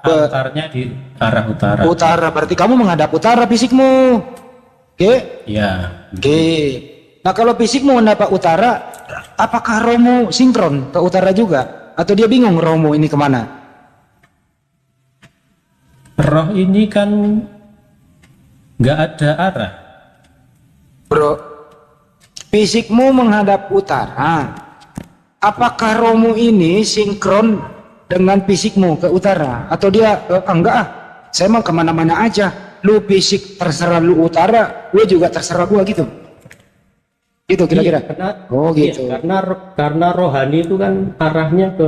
altarnya di arah utara. Utara, berarti kamu menghadap utara fisikmu. Oke? Ya. Oke. Nah, kalau fisikmu menghadap utara, apakah rohmu sinkron ke utara juga? Atau dia bingung rohmu ini kemana? Roh ini kan nggak ada arah. Bro, fisikmu menghadap utara. Apakah rohmu ini sinkron dengan fisikmu ke utara? Atau dia enggak ah, saya mau kemana-mana aja. Lu fisik terserah lu utara, lu juga terserah gua gitu. Gitu kira-kira. Iya, oh gitu. Iya, karena rohani itu kan arahnya ke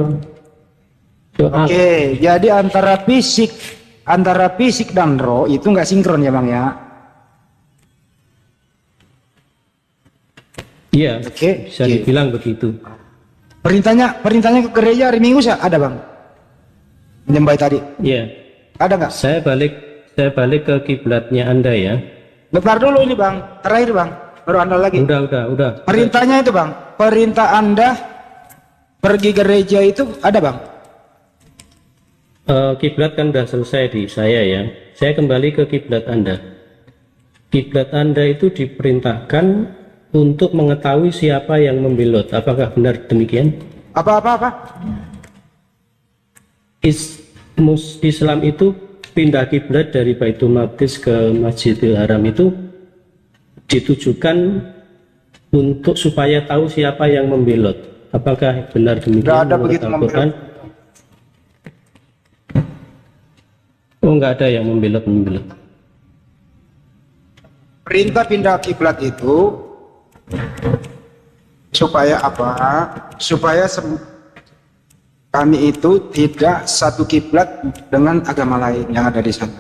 Oke, jadi antara fisik dan roh itu nggak sinkron ya Bang ya. Iya, Oke, bisa dibilang begitu. Perintahnya ke gereja hari Minggu ada Bang? Menyembah tadi. Iya. Ada nggak? Saya balik ke kiblatnya Anda ya. Bentar dulu ini Bang, terakhir Bang, baru Anda lagi. Udah. Perintahnya itu Bang, perintah Anda pergi gereja itu ada Bang? Kiblat kan udah selesai di saya ya. Saya kembali ke kiblat Anda. Kiblat Anda itu diperintahkan untuk mengetahui siapa yang membelot. Apakah benar demikian? Apa? Islam itu pindah kiblat dari Baitul Maqdis ke Masjidil Haram itu ditujukan untuk supaya tahu siapa yang membelot. Apakah benar demikian? Nggak ada begitu membelot. Oh, nggak ada yang membelot. Perintah pindah kiblat itu supaya apa? Supaya kami itu tidak satu kiblat dengan agama lain yang ada di sana.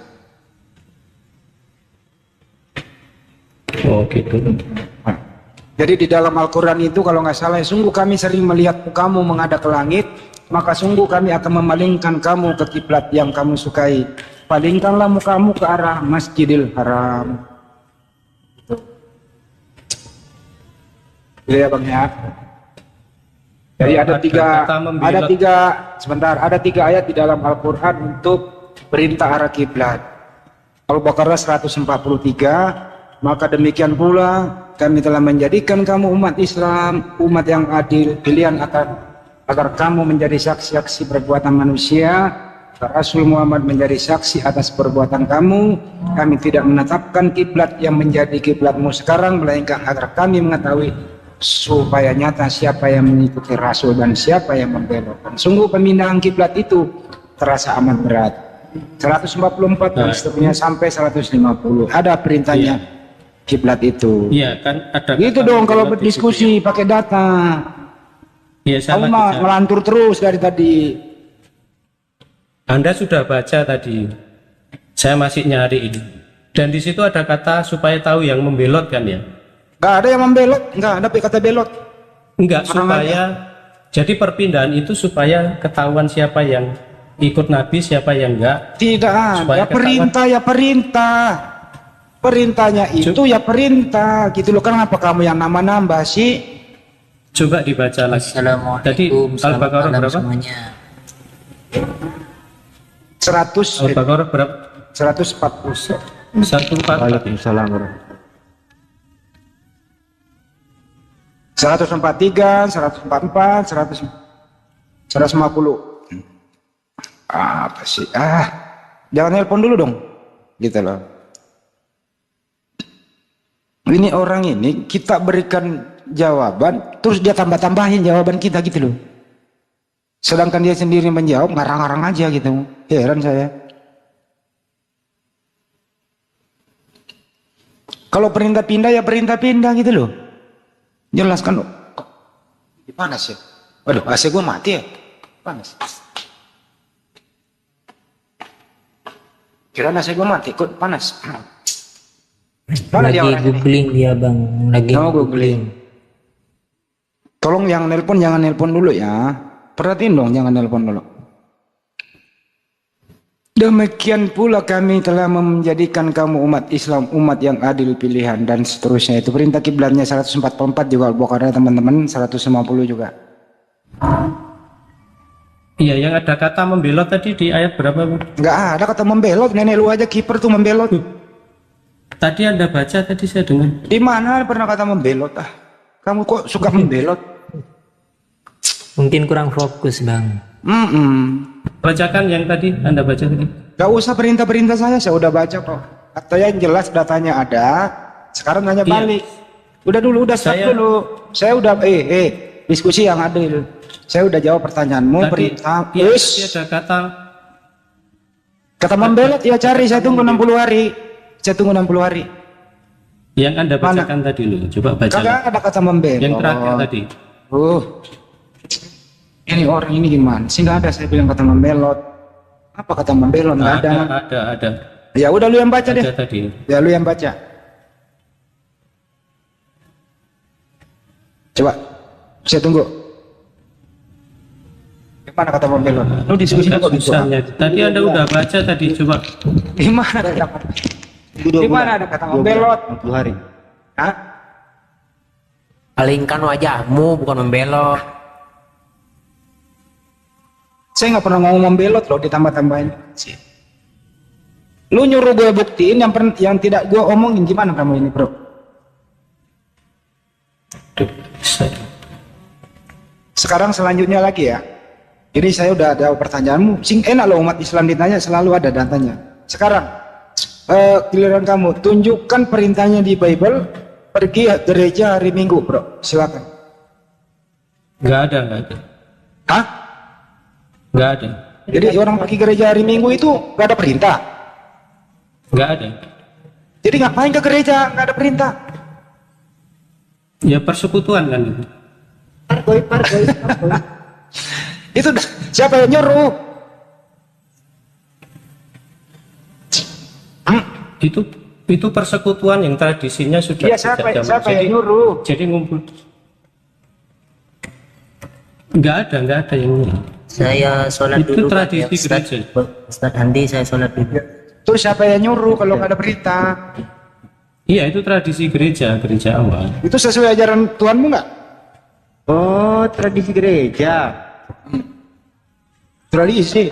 Oh gitu. Jadi di dalam Al-Quran itu kalau nggak salah, sungguh kami sering melihat kamu menghadap ke langit, maka sungguh kami akan memalingkan kamu ke kiblat yang kamu sukai. Palingkanlah mukamu ke arah Masjidil Haram. Ya Bang ya. Jadi ada tiga ayat di dalam Al-Quran untuk perintah arah kiblat. Al-Baqarah 143, maka demikian pula kami telah menjadikan kamu umat Islam, umat yang adil, pilihan agar kamu menjadi saksi-saksi perbuatan manusia. Rasul Muhammad menjadi saksi atas perbuatan kamu. Kami tidak menetapkan kiblat yang menjadi kiblatmu sekarang, melainkan agar kami mengetahui supaya nyata siapa yang mengikuti Rasul dan siapa yang membelokkan. Sungguh pemindahan kiblat itu terasa amat berat. 144 dan seterusnya sampai 150 ada perintahnya kiblat itu. Iya kan ada. Gitu dong kalau berdiskusi pakai data. Iya, kamu mah melantur terus dari tadi. Anda sudah baca tadi. Saya masih nyari ini. Dan di situ ada kata supaya tahu yang membelot kan ya? Nggak ada yang membelot, nggak ada kata belot. Enggak, supaya jadi perpindahan itu supaya ketahuan siapa yang ikut Nabi, siapa yang enggak. Tidak ada perintah ya perintah. Perintahnya itu ya perintah gitu loh. Kenapa kamu yang nambah sih? Coba dibaca lagi. Tadi Al-Baqarah berapa? Semuanya. 100 Al-Baqarah berapa? 140. 144. Waalaikumsalam. 143, 144, 150. Apa sih? Jangan nelpon dulu dong. Gitu loh. Ini orang ini kita berikan jawaban, terus dia tambah-tambahin jawaban kita gitu loh. Sedangkan dia sendiri menjawab ngarang-ngarang aja gitu. Heran saya. Kalau perintah pindah ya perintah pindah gitu loh. Jelaskan loh. Panas ya? Waduh, AC gue mati ya? Panas. Kira AC gue mati, kok panas. Mana Lagi googling dia Bang, lagi googling. Tolong yang nelpon jangan nelpon dulu ya. Perhatiin dong, jangan nelpon dulu. Demikian pula kami telah menjadikan kamu umat Islam, umat yang adil pilihan dan seterusnya. Itu perintah kiblatnya 144 juga Al-Baqarah teman-teman, 150 juga. Iya, yang ada kata membelot tadi di ayat berapa, Bang? Nggak ada kata membelot. Nenek lu aja kiper tuh membelot. Tadi Anda baca, tadi saya dengar. Di mana pernah kata membelot? Kamu kok suka membelot? Mungkin kurang fokus, Bang. Bacakan yang tadi Anda baca tadi. Gak usah perintah-perintah saya udah baca kok. Katanya yang jelas datanya ada. Sekarang nanya Iya. balik. Udah dulu, udah stop dulu. Saya udah diskusi yang adil. Saya udah jawab pertanyaanmu. Tadi, Perintah. iya, tadi ada Kata membelot ya cari. Saya tunggu 60 hari. Saya tunggu 60 hari. yang Anda bacakan tadi lu. Coba baca. Kagak ada kata membelot. Yang terakhir tadi. Ini orang ini gimana sih? Nggak ada saya bilang kata membelot. Apa kata membelot? Nggak ada. Ada. Ya udah lu yang baca deh. Ada tadi. Ya lu yang baca. Coba. Saya tunggu. Gimana kata membelot? Lu diskusi kok gitu. Susahnya. Tadi Anda udah baca tadi, coba. Gimana ada kata? Gimana ada kata membelot? 60 hari. Hah? Palingkan wajahmu, bukan membelot. Saya nggak pernah ngomong membelot loh, ditambah-tambahin. Lu nyuruh gue buktiin yang tidak gue omongin. Gimana kamu ini, bro? Sekarang selanjutnya lagi ya. Ini saya udah ada pertanyaanmu. Sing enak loh, umat Islam ditanya selalu ada datanya. Sekarang giliran kamu, tunjukkan perintahnya di Bible. Pergi gereja hari Minggu, bro. Silakan. Nggak ada. Hah? Nggak ada. Jadi orang pergi gereja hari Minggu itu nggak ada perintah. Nggak ada. Jadi ngapain ke gereja? Nggak ada perintah. Ya persekutuan kan itu. Pargoy. Itu siapa yang nyuruh? Itu persekutuan yang tradisinya sudah Iya, sejak zaman. siapa yang nyuruh? Jadi ngumpul. Nggak ada yang nyuruh. Saya sholat Itu dulu. tradisi Ustaz, gereja. Ustaz Andi, saya sholat dulu. Terus siapa yang nyuruh kalau nggak ada perintah? Iya, itu tradisi gereja awal. Itu sesuai ajaran Tuhanmu nggak? Oh, tradisi gereja. Tradisi.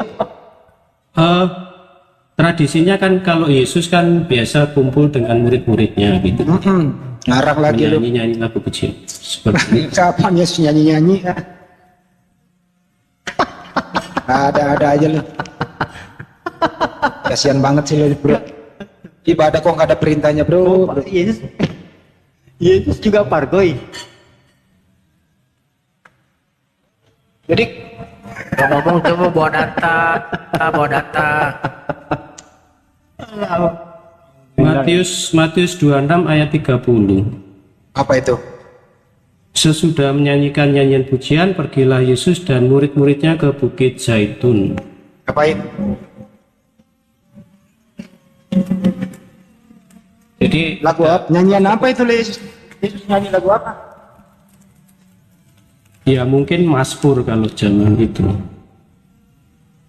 Tradisinya kan kalau Yesus kan biasa kumpul dengan murid-muridnya gitu. Ngarang lagi lu. Nyanyi lagu kecil. Seperti itu. Kapan Yesus nyanyi-nyanyi? Ada aja lu. Kasihan banget sih lu, bro. Ibadah kok nggak ada perintahnya, bro. Yesus juga pargoy. Jadi Ngomong coba bawa data. Matius 26 ayat 30. apa itu? Sesudah menyanyikan nyanyian pujian, pergilah Yesus dan murid-muridnya ke Bukit Zaitun. Ngapain? Jadi Lagu apa? Nyanyian apa itu, Yesus? Yesus nyanyi lagu apa? ya mungkin Mazmur kalau zaman itu.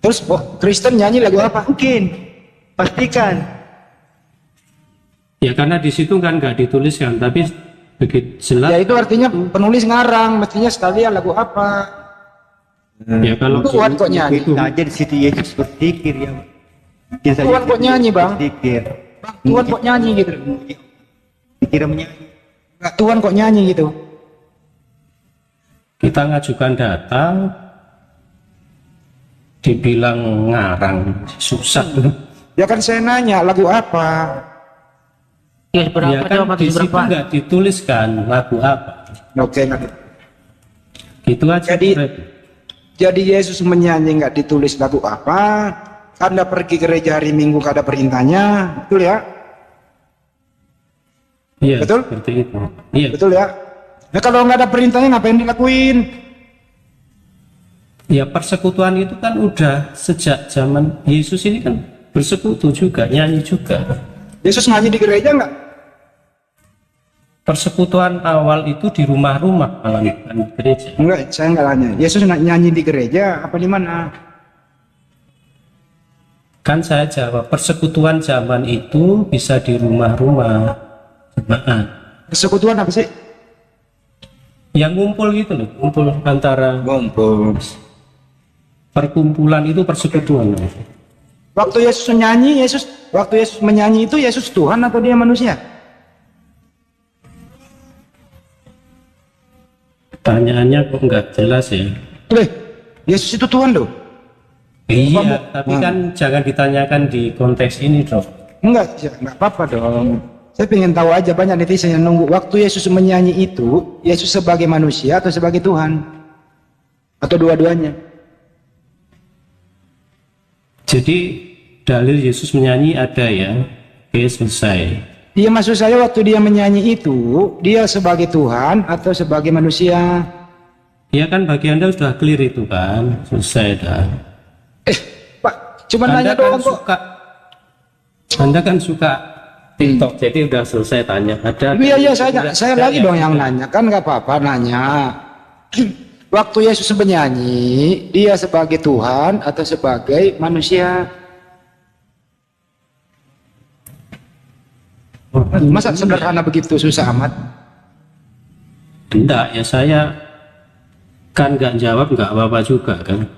Terus Kristen nyanyi lagu apa? Mungkin. Pastikan. Ya karena di situ kan nggak dituliskan, tapi begitu jelas. Ya itu artinya penulis ngarang, mestinya sekalian lagu apa? Ya kalau Tuhan kok nyanyi? Itu aja di situ Yesus berpikir ya. Mungkin saja Tuhan kok nyanyi, Bang? Berpikir. Tuhan kok nyanyi gitu? Dikira menyanyi. Nggak, Tuhan kok nyanyi gitu? kita ngajukan data, dibilang ngarang susah. Ya kan saya nanya lagu apa? Ya, berapa? Ya kan Coba di kasih situ berapa? nggak dituliskan lagu apa. Oke, nggak. Gitu aja. Jadi Yesus menyanyi nggak ditulis lagu apa? Anda pergi gereja hari Minggu nggak ada perintahnya, betul ya? Iya, Betul? seperti itu. Iya. Betul ya? Nah kalau nggak ada perintahnya ngapain dilakuin? Ya persekutuan itu kan udah sejak zaman Yesus ini kan bersekutu juga, nyanyi juga. Yesus ngaji di gereja nggak? Persekutuan awal itu di rumah-rumah, malah bukan di gereja. Enggak, saya nggak nanya. Yesus nyanyi di gereja apa di mana? Kan saya jawab, persekutuan zaman itu bisa di rumah-rumah jemaat. Persekutuan apa sih? Yang ngumpul gitu loh, ngumpul antara Ngumpul. perkumpulan itu persekutuan. Waktu Yesus menyanyi itu Yesus Tuhan atau dia manusia? Pertanyaannya kok nggak jelas ya? Yesus itu Tuhan loh. Iya, tapi kan jangan ditanyakan di konteks ini dong. Enggak apa-apa dong. Saya pengen tahu aja, banyak netizen yang nunggu. Waktu Yesus menyanyi itu, Yesus sebagai manusia atau sebagai Tuhan? Atau dua-duanya? Jadi dalil Yesus menyanyi ada ya. Oke, selesai. Iya, maksud saya waktu dia menyanyi itu, dia sebagai Tuhan atau sebagai manusia? Ya kan bagi Anda sudah clear itu kan, selesai dah. Pak, cuma Anda nanya kan doang kok. Anda kan suka TikTok, jadi udah selesai tanya. Ada. Iya, saya lagi dong yang nanya, kan nggak apa-apa nanya. Waktu Yesus menyanyi, dia sebagai Tuhan atau sebagai manusia? Masa sederhana begitu, susah amat? Enggak, ya saya kan nggak jawab, nggak apa-apa juga kan.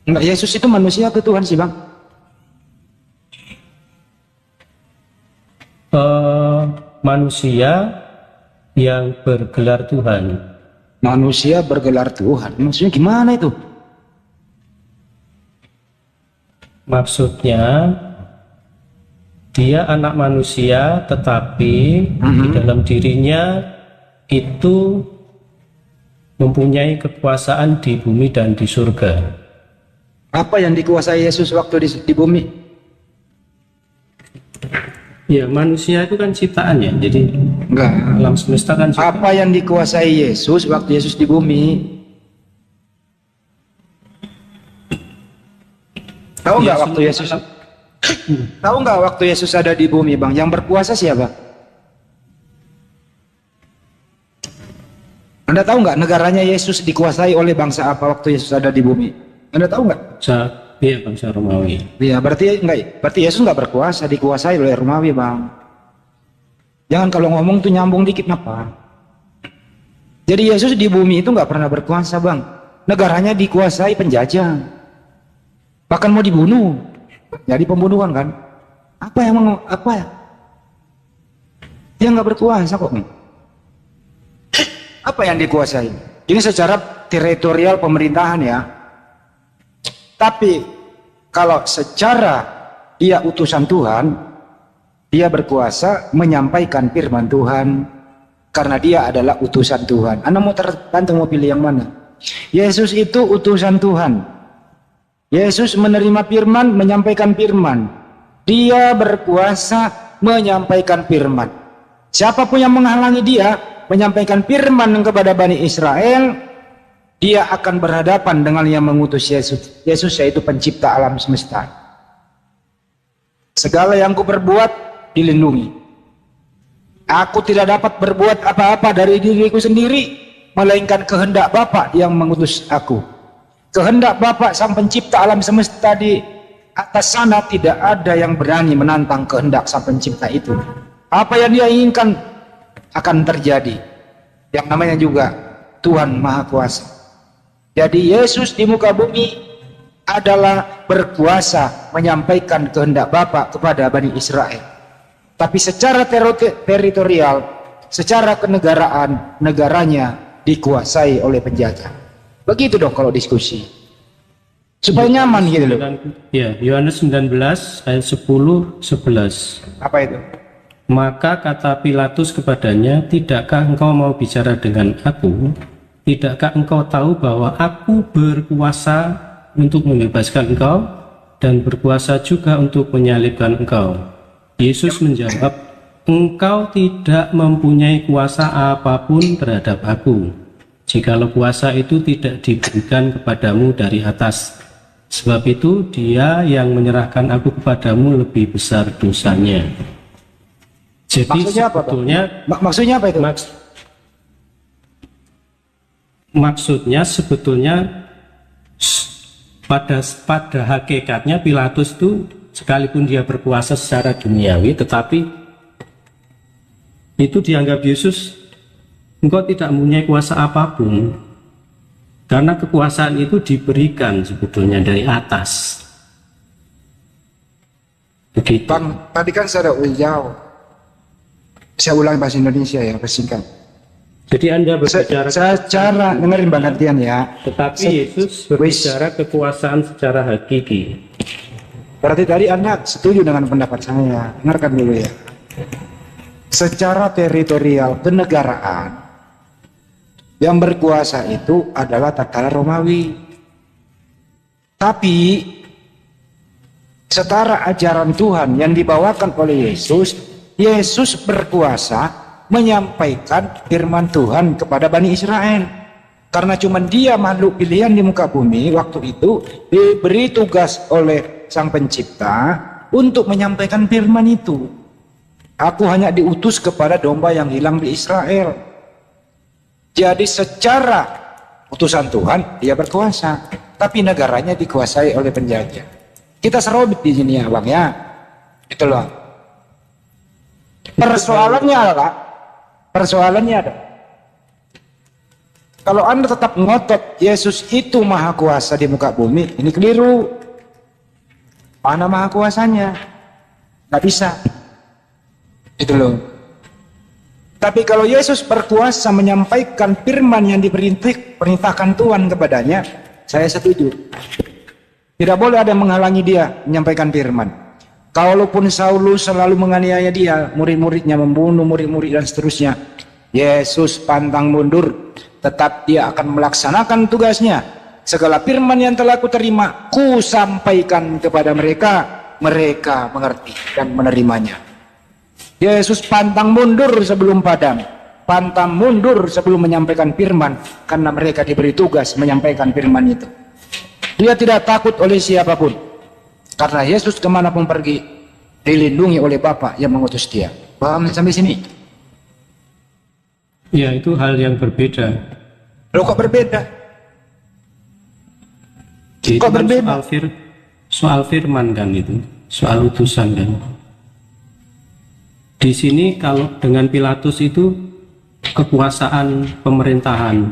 Enggak, Yesus itu manusia atau Tuhan sih, Bang? Manusia yang bergelar Tuhan. Manusia bergelar Tuhan, maksudnya gimana itu? Maksudnya dia anak manusia, tetapi di dalam dirinya itu mempunyai kekuasaan di bumi dan di surga. Apa yang dikuasai Yesus waktu di bumi? Ya, manusia itu kan ciptaan ya, jadi Enggak. alam semesta kan ciptaan. Apa yang dikuasai Yesus waktu Yesus di bumi? Tahu nggak waktu Yesus? Tahu nggak waktu Yesus ada di bumi, Bang? Yang berkuasa siapa? Anda tahu nggak negaranya Yesus dikuasai oleh bangsa apa waktu Yesus ada di bumi? Anda tahu nggak? Iya, bangsa Romawi. Iya, berarti Yesus nggak berkuasa, dikuasai oleh Romawi, Bang. Jangan kalau ngomong tuh nyambung dikit apa? Jadi Yesus di bumi itu nggak pernah berkuasa, Bang. Negaranya dikuasai penjajah. Bahkan mau dibunuh. Jadi pembunuhan kan? Apa ya? Dia nggak berkuasa kok. Apa yang dikuasai? Ini secara teritorial pemerintahan ya. Tapi kalau secara dia utusan Tuhan, dia berkuasa menyampaikan firman Tuhan karena dia adalah utusan Tuhan. Anda mau tergantung mau pilih yang mana? Yesus itu utusan Tuhan. Yesus menerima firman, menyampaikan firman. Dia berkuasa menyampaikan firman. Siapapun yang menghalangi dia menyampaikan firman kepada Bani Israel, dia akan berhadapan dengan yang mengutus Yesus. Yesus yaitu pencipta alam semesta. Segala yang kuperbuat dilindungi. Aku tidak dapat berbuat apa-apa dari diriku sendiri, melainkan kehendak Bapa yang mengutus aku. Kehendak Bapa sang pencipta alam semesta di atas sana, tidak ada yang berani menantang kehendak sang pencipta itu. Apa yang dia inginkan akan terjadi. Yang namanya juga Tuhan Maha Kuasa. Jadi Yesus di muka bumi adalah berkuasa menyampaikan kehendak Bapa kepada Bani Israel. Tapi secara teritorial, secara kenegaraan, negaranya dikuasai oleh penjajah. Begitu dong kalau diskusi. Supaya nyaman gitu loh. Ya, Yohanes 19 ayat 10-11. Apa itu? Maka kata Pilatus kepadanya, tidakkah engkau mau bicara dengan aku? Tidakkah engkau tahu bahwa aku berkuasa untuk membebaskan engkau dan berkuasa juga untuk menyalibkan engkau? Yesus menjawab, engkau tidak mempunyai kuasa apapun terhadap aku, jikalau kuasa itu tidak diberikan kepadamu dari atas. Sebab itu dia yang menyerahkan aku kepadamu lebih besar dosanya. Jadi Maksudnya apa, sebetulnya maksudnya apa itu? Maksudnya sebetulnya pada hakikatnya Pilatus itu sekalipun dia berkuasa secara duniawi, tetapi itu dianggap Yesus, engkau tidak mempunyai kuasa apapun. Karena kekuasaan itu diberikan sebetulnya dari atas. Begitu. Bang, tadi kan saya udah jauh. Saya ulang bahasa Indonesia ya, persingkat. Jadi Anda berbicara Secara dengerin Bang Gantian ya. tetapi Yesus berbicara kekuasaan secara hakiki. Berarti tadi Anda setuju dengan pendapat saya. Dengarkan dulu ya. Secara teritorial kenegaraan, yang berkuasa itu adalah tentara Romawi. Tapi setara ajaran Tuhan yang dibawakan oleh Yesus, Yesus berkuasa menyampaikan firman Tuhan kepada Bani Israel. Karena cuma dia makhluk pilihan di muka bumi waktu itu, diberi tugas oleh Sang Pencipta untuk menyampaikan firman itu. Aku hanya diutus kepada domba yang hilang di Israel. Jadi secara utusan Tuhan dia berkuasa, tapi negaranya dikuasai oleh penjajah. Kita serobit di sini ya Bang ya. Itu loh. Persoalannya ada. Kalau Anda tetap ngotot Yesus itu maha kuasa di muka bumi, ini keliru. Mana maha kuasanya? Nggak bisa. Itu loh. Tapi kalau Yesus berkuasa menyampaikan firman yang diperintahkan Tuhan kepadanya, saya setuju. Tidak boleh ada yang menghalangi dia menyampaikan firman. Kalaupun Saulus selalu menganiaya dia, murid-muridnya membunuh murid-murid dan seterusnya, Yesus pantang mundur, tetap dia akan melaksanakan tugasnya. Segala firman yang telah kuterima, ku sampaikan kepada mereka, mereka mengerti dan menerimanya. Yesus pantang mundur sebelum padam, pantang mundur sebelum menyampaikan firman, karena mereka diberi tugas menyampaikan firman itu. Dia tidak takut oleh siapapun, karena Yesus kemanapun pergi dilindungi oleh Bapa yang mengutus dia. Paham sampai sini? Ya, itu hal yang berbeda. Loh kok berbeda? Itu Kok kan berbeda? soal firman kan itu, soal utusan kan. Di sini kalau dengan Pilatus itu kekuasaan pemerintahan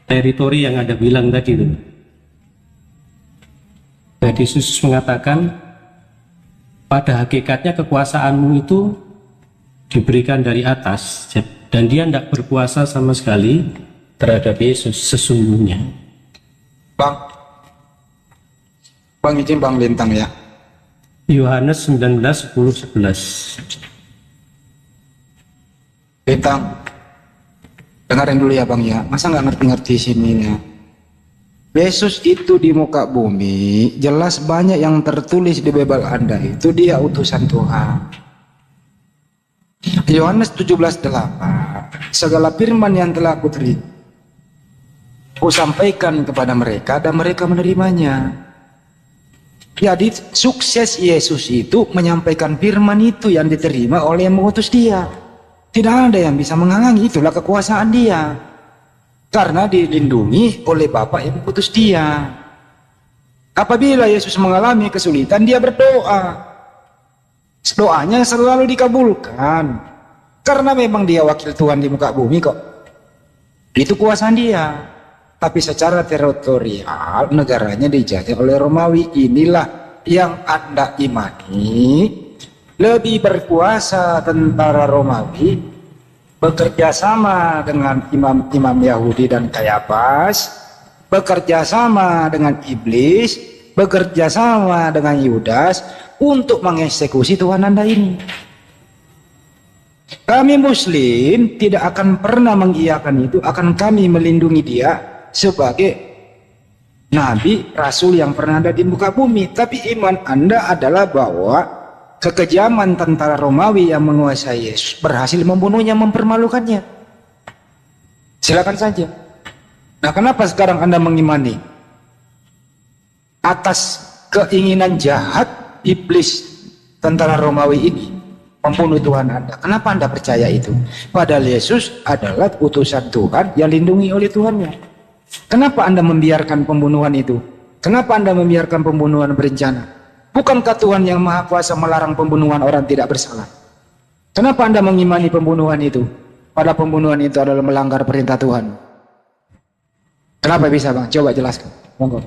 teritori yang Anda bilang tadi itu. Jadi Yesus mengatakan pada hakikatnya kekuasaanmu itu diberikan dari atas dan dia tidak berkuasa sama sekali terhadap Yesus sesungguhnya. Bang izin Bang Lintang ya. Yohanes 19:10-11. Lintang, dengarin dulu ya Bang ya. Masa nggak ngerti-ngerti sini ya? Yesus itu di muka bumi jelas banyak yang tertulis di Bible Anda itu dia utusan Tuhan. Yohanes 17:8, segala firman yang telah kuterima ku sampaikan kepada mereka dan mereka menerimanya. Jadi sukses Yesus itu menyampaikan firman itu yang diterima oleh yang mengutus dia. Tidak ada yang bisa menghalangi, itulah kekuasaan dia. Karena dilindungi oleh Bapa yang mengutus dia. Apabila Yesus mengalami kesulitan, dia berdoa. Doanya selalu dikabulkan. Karena memang dia wakil Tuhan di muka bumi kok. Itu kuasaan dia. Tapi secara teritorial negaranya dijajah oleh Romawi. Inilah yang Anda imani. Lebih berkuasa tentara Romawi bekerja sama dengan imam-imam Yahudi dan Kayafas, bekerja sama dengan iblis, bekerja sama dengan Yudas untuk mengeksekusi Tuhan Anda ini. Kami Muslim tidak akan pernah mengiyakan itu, akan kami melindungi dia sebagai nabi, rasul yang pernah ada di muka bumi. Tapi iman Anda adalah bahwa kekejaman tentara Romawi yang menguasai Yesus berhasil membunuhnya, mempermalukannya. Silakan saja. Nah, kenapa sekarang Anda mengimani atas keinginan jahat iblis tentara Romawi ini membunuh Tuhan Anda? Kenapa Anda percaya itu? Padahal Yesus adalah utusan Tuhan yang dilindungi oleh Tuhannya. Kenapa Anda membiarkan pembunuhan itu? Kenapa Anda membiarkan pembunuhan berencana? Bukankah Tuhan yang Maha Kuasa melarang pembunuhan orang tidak bersalah? Kenapa Anda mengimani pembunuhan itu? Pada pembunuhan itu adalah melanggar perintah Tuhan. Kenapa bisa Bang? Coba jelaskan. Monggo.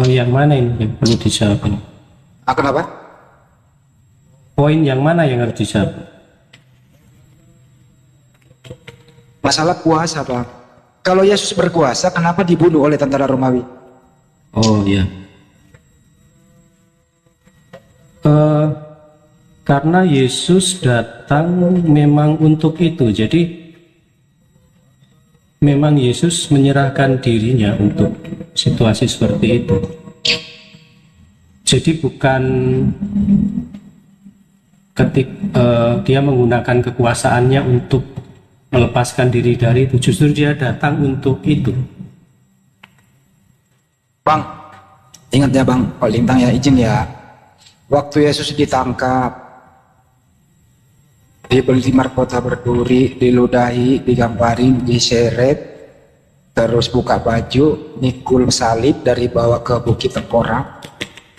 Yang mana ini yang perlu dijawab ini? Kenapa? Poin yang mana yang harus dijawab? Masalah kuasa Bang. Kalau Yesus berkuasa, kenapa dibunuh oleh tentara Romawi? Oh ya. Karena Yesus datang memang untuk itu. Jadi memang Yesus menyerahkan dirinya untuk situasi seperti itu. Jadi bukan dia menggunakan kekuasaannya untuk melepaskan diri dari itu, justru dia datang untuk itu. Bang, ingat ya Bang, Pak Lintang ya, izin ya. Waktu Yesus ditangkap, dibeli di mahkota berduri, diludahi, digambarin, diseret, terus buka baju, nikul salib dari bawah ke bukit tengkorak,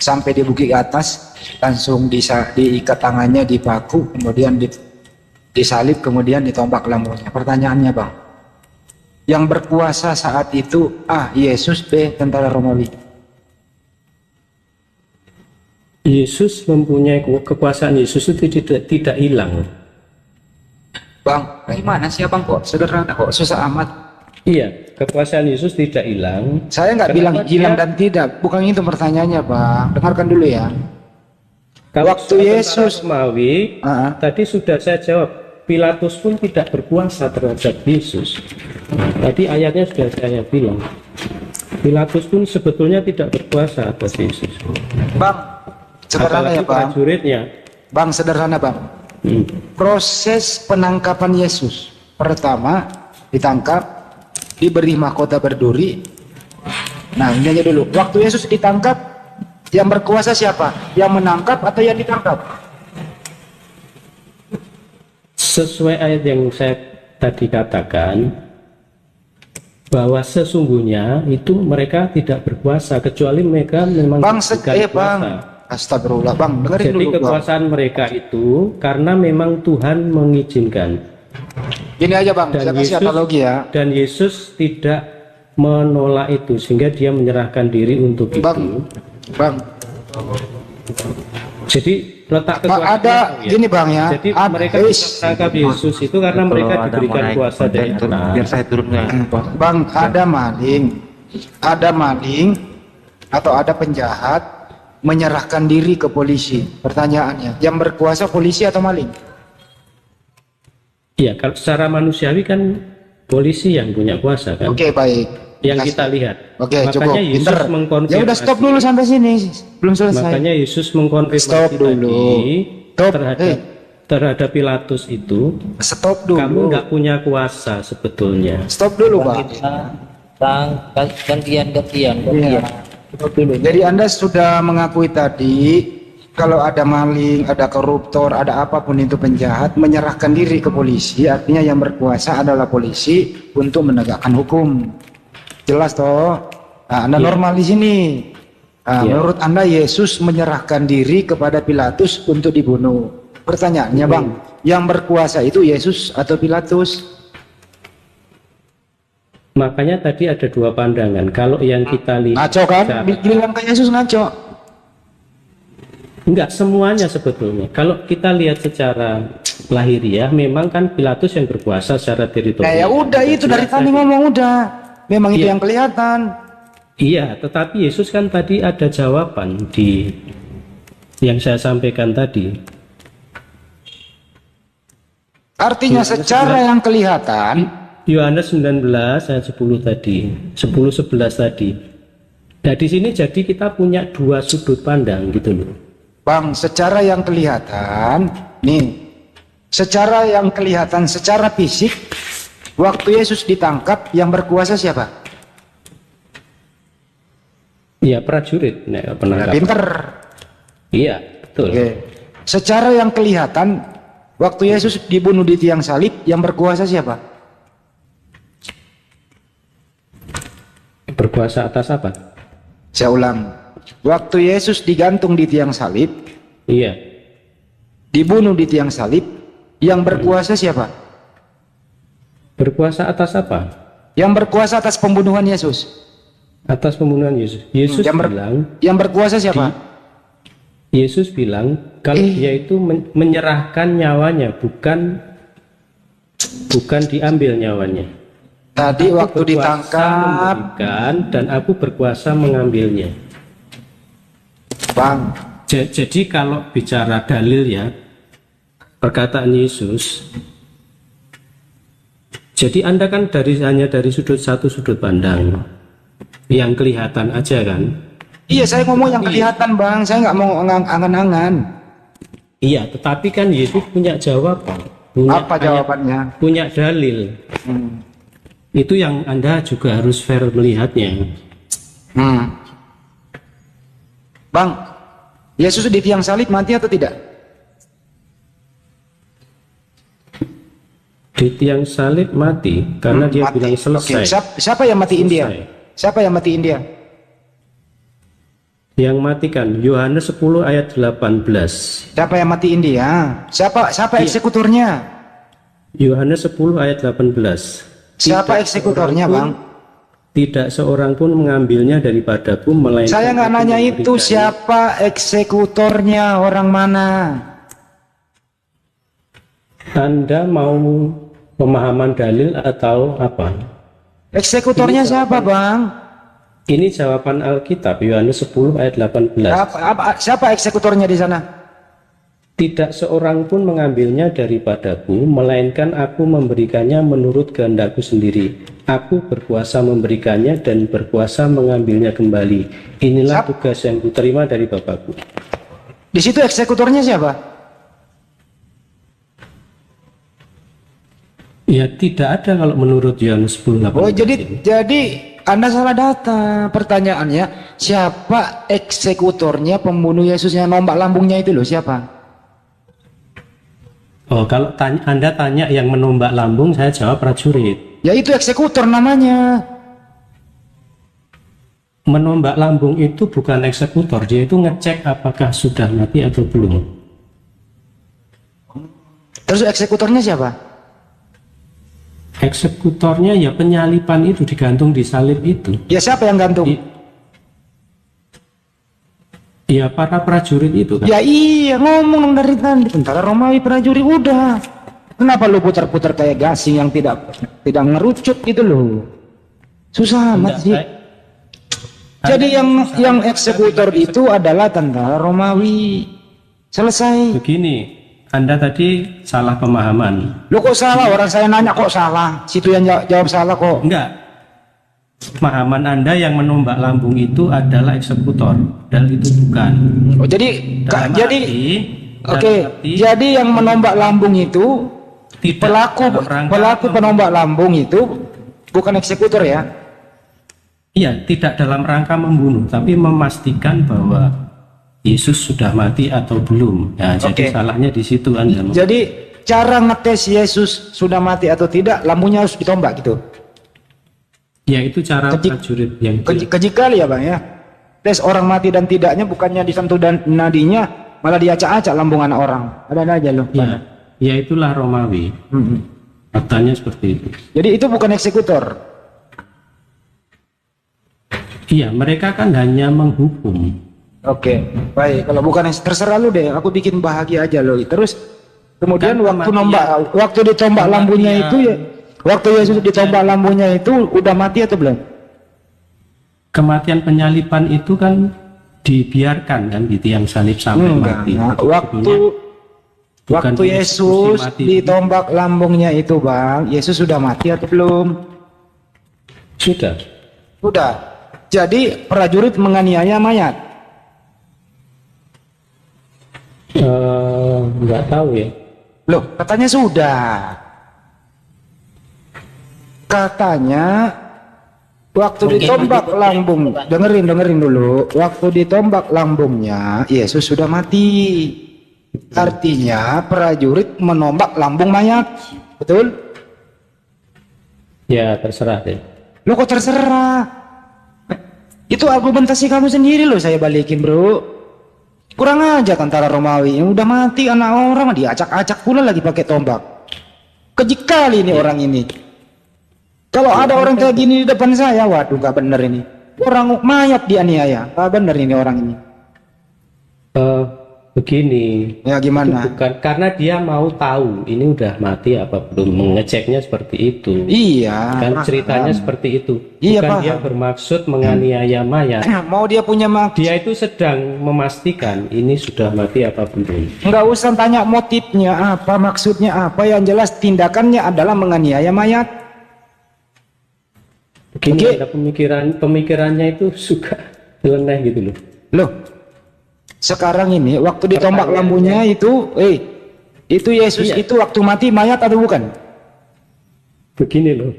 sampai di bukit atas, langsung diikat tangannya, dipaku, kemudian disalib, kemudian ditombak lambungnya. Pertanyaannya Bang, yang berkuasa saat itu A. Yesus, B. tentara Romawi? Yesus mempunyai kekuasaan. Yesus itu tidak hilang. Bang, gimana sih Bang, kok sederhana, kok susah amat? Iya, kekuasaan Yesus tidak hilang. Saya nggak bilang hilang dan tidak, bukan itu pertanyaannya Bang. Dengarkan dulu ya. Kalau Waktu Yesus Romawi, tadi sudah saya jawab, Pilatus pun tidak berkuasa terhadap Yesus. Tadi ayatnya sudah saya bilang, Pilatus pun sebetulnya tidak berkuasa atas Yesus. Bang, sederhana ya Bang. Prajuritnya. Bang, sederhana Bang. Proses penangkapan Yesus, pertama ditangkap, diberi mahkota berduri. Nah, ini aja dulu. Waktu Yesus ditangkap, yang berkuasa siapa? Yang menangkap atau yang ditangkap? Sesuai ayat yang saya tadi katakan, bahwa sesungguhnya itu mereka tidak berkuasa kecuali mereka memang Bang, Bang, astagfirullah Bang, dengerin jadi dulu kekuasaan Bang. mereka itu karena memang Tuhan mengizinkan. Gini aja Bang, saya kasih analogi ya. Dan Yesus tidak menolak itu sehingga dia menyerahkan diri untuk itu. Bang. Jadi letak kekuasaan ada gini Bang ya. Jadi mereka menangkap Yesus itu karena mereka diberikan kuasa dari atas. Biar saya turunnya. Bang, ada maling atau ada penjahat menyerahkan diri ke polisi. Pertanyaannya, yang berkuasa polisi atau maling? Iya, kalau secara manusiawi kan polisi yang punya kuasa kan. Oke, baik. Yang kita lihat. Oke, makanya cukup. Yesus mengkonfirmasi. Ya udah, stop dulu sampai sini, belum selesai. Makanya Yesus mengkonfirmasi stop dulu. Terhadap Pilatus itu. Stop dulu. Kamu nggak punya kuasa sebetulnya. Stop dulu Bang. Bang, gantian. Ya. Stop dulu. Jadi Anda sudah mengakui tadi kalau ada maling, ada koruptor, ada apapun itu penjahat menyerahkan diri ke polisi, artinya yang berkuasa adalah polisi untuk menegakkan hukum. Jelas toh? Nah, Anda normal di sini. Nah, menurut Anda Yesus menyerahkan diri kepada Pilatus untuk dibunuh. Pertanyaannya Bang, yang berkuasa itu Yesus atau Pilatus? Makanya tadi ada dua pandangan. Kalau yang kita lihat ngaco kan? Bilang ke Yesus ngaco. Enggak semuanya sebetulnya. Kalau kita lihat secara lahiriah, memang kan Pilatus yang berkuasa secara teritorial. Nah, ya udah itu dari tadi ngomong udah. Memang itu yang kelihatan. Iya, tetapi Yesus kan tadi ada jawaban di yang saya sampaikan tadi. Artinya secara yang kelihatan, Yohanes 19 ayat 10 tadi, 10-11 tadi. Nah, di sini jadi kita punya dua sudut pandang gitu loh. Bang, secara yang kelihatan, nih, secara yang kelihatan secara fisik, waktu Yesus ditangkap yang berkuasa siapa? Iya, prajurit, penangkap. Pinter. Iya, betul. Oke. Secara yang kelihatan, waktu Yesus dibunuh di tiang salib, yang berkuasa siapa? Berkuasa atas apa? Saya ulang. Waktu Yesus digantung di tiang salib, iya, dibunuh di tiang salib, yang berkuasa siapa? Berkuasa atas apa? Yang berkuasa atas pembunuhan Yesus. Atas pembunuhan Yesus. Yesus bilang, yang berkuasa siapa? Yesus bilang kalau dia itu menyerahkan nyawanya, bukan diambil nyawanya. Tadi Aku waktu berkuasa ditangkap, memberikan dan aku berkuasa mengambilnya. Bang. Jadi kalau bicara dalil ya, perkataan Yesus, jadi Anda kan hanya dari satu sudut pandang yang kelihatan aja kan. Iya, saya ngomong yang kelihatan, Bang. Saya nggak mau angan-angan. Iya, tetapi kan Yesus punya jawaban. Apa jawabannya? Punya dalil. Itu yang Anda juga harus fair melihatnya. Bang, Yesus di tiang salib mati atau tidak? Di tiang salib mati karena dia mati. bilang selesai. Okay. Siapa yang matiin dia? Siapa yang matiin dia? Yang matikan Yohanes 10 ayat 18. Siapa yang matiin dia? Siapa eksekutornya? Yohanes 10 ayat 18. Siapa eksekutornya, Bang? Tidak seorang pun mengambilnya daripadaku, melainkan saya nggak nanya itu, siapa eksekutornya, orang mana? Anda mau pemahaman dalil atau apa? Eksekutornya siapa, Bang? Ini jawaban Alkitab, Yohanes 10 ayat 18. Siapa eksekutornya di sana? Tidak seorang pun mengambilnya daripadaku, melainkan aku memberikannya menurut kehendakku sendiri. Aku berkuasa memberikannya dan berkuasa mengambilnya kembali. Inilah tugas yang kuterima dari Bapakku. Di situ eksekutornya siapa? Ya tidak ada kalau menurut Yohanes 10 18. Oh, jadi Anda salah data. Pertanyaannya, siapa eksekutornya pembunuh Yesus yang nombak lambungnya itu loh, siapa? Oh, kalau Anda tanya yang menombak lambung, saya jawab prajurit. Ya itu eksekutor namanya. Menombak lambung itu bukan eksekutor, dia itu ngecek apakah sudah mati atau belum. Terus eksekutornya siapa? Eksekutornya ya penyalipan itu, digantung di salib itu. Ya siapa yang gantung? Ya para prajurit itu kan. Ya iya, ngomong dari tadi tentara Romawi prajurit udah. Kenapa lu putar-putar kayak gasing yang tidak ngerucut gitu loh? Susah amat sih. Jadi yang eksekutor itu adalah tentara Romawi. Selesai. Begini, Anda tadi salah pemahaman. Lu kok salah? Orang saya nanya kok salah. Situ yang jawab salah kok. Enggak. Pemahaman Anda yang menombak lambung itu adalah eksekutor, dan itu bukan. Oh, jadi jadi yang menombak lambung itu pelaku penombak lambung itu bukan eksekutor ya? Iya, tidak dalam rangka membunuh, tapi memastikan bahwa Yesus sudah mati atau belum. Ya, jadi salahnya di situ Anda. Jadi cara ngetes Yesus sudah mati atau tidak, lambungnya harus ditombak gitu. Ya, itu cara prajurit yang keji kali ya, Bang ya. Tes orang mati dan tidaknya bukannya disentuh dan nadinya, malah diacak-acak lambung anak orang. Ada aja loh. Ya, itulah Romawi. Katanya seperti itu. Jadi itu bukan eksekutor. Iya, mereka kan hanya menghukum. Oke, baik. Kalau bukan terserah lu deh, aku bikin bahagia aja loh. Terus kemudian waktu ditombak lambungnya itu ya, waktu Yesus ditombak lambungnya itu udah mati atau belum? Kematian penyalipan itu kan dibiarkan kan di tiang salib sampai mati. Waktu Yesus ditombak lambungnya itu, Bang, Yesus sudah mati atau belum? Sudah. Jadi prajurit menganiaya mayat. Nggak tahu ya. Loh, katanya sudah. Katanya waktu ditombak lambung, dengerin dulu. Waktu ditombak lambungnya, Yesus sudah mati. Artinya prajurit menombak lambung mayat, betul? Ya terserah deh. Lo kok terserah? Itu argumentasi kamu sendiri loh, saya balikin bro. Kurang aja tentara Romawi yang udah mati anak orang diacak-acak pula lagi pakai tombak. Keji kali ini orang ini. Kalau ada orang kayak gini di depan saya, waduh nggak bener ini. Orang mayat dianiaya, nggak bener ini orang ini. Begini, Ya itu gimana? bukan karena dia mau tahu ini udah mati apa belum, mengeceknya seperti itu. Iya. Kan paham. ceritanya seperti itu. Iya, Bukan paham. dia bermaksud menganiaya mayat. Mau dia punya Dia itu sedang memastikan ini sudah mati apa belum. nggak usah tanya motifnya apa, maksudnya apa, yang jelas tindakannya adalah menganiaya mayat. Begini, Oke. ada pemikirannya itu suka nyeleneh gitu loh. Loh, sekarang ini waktu ditombak lampunya itu, itu Yesus Iya. itu waktu mati mayat atau bukan? Begini loh,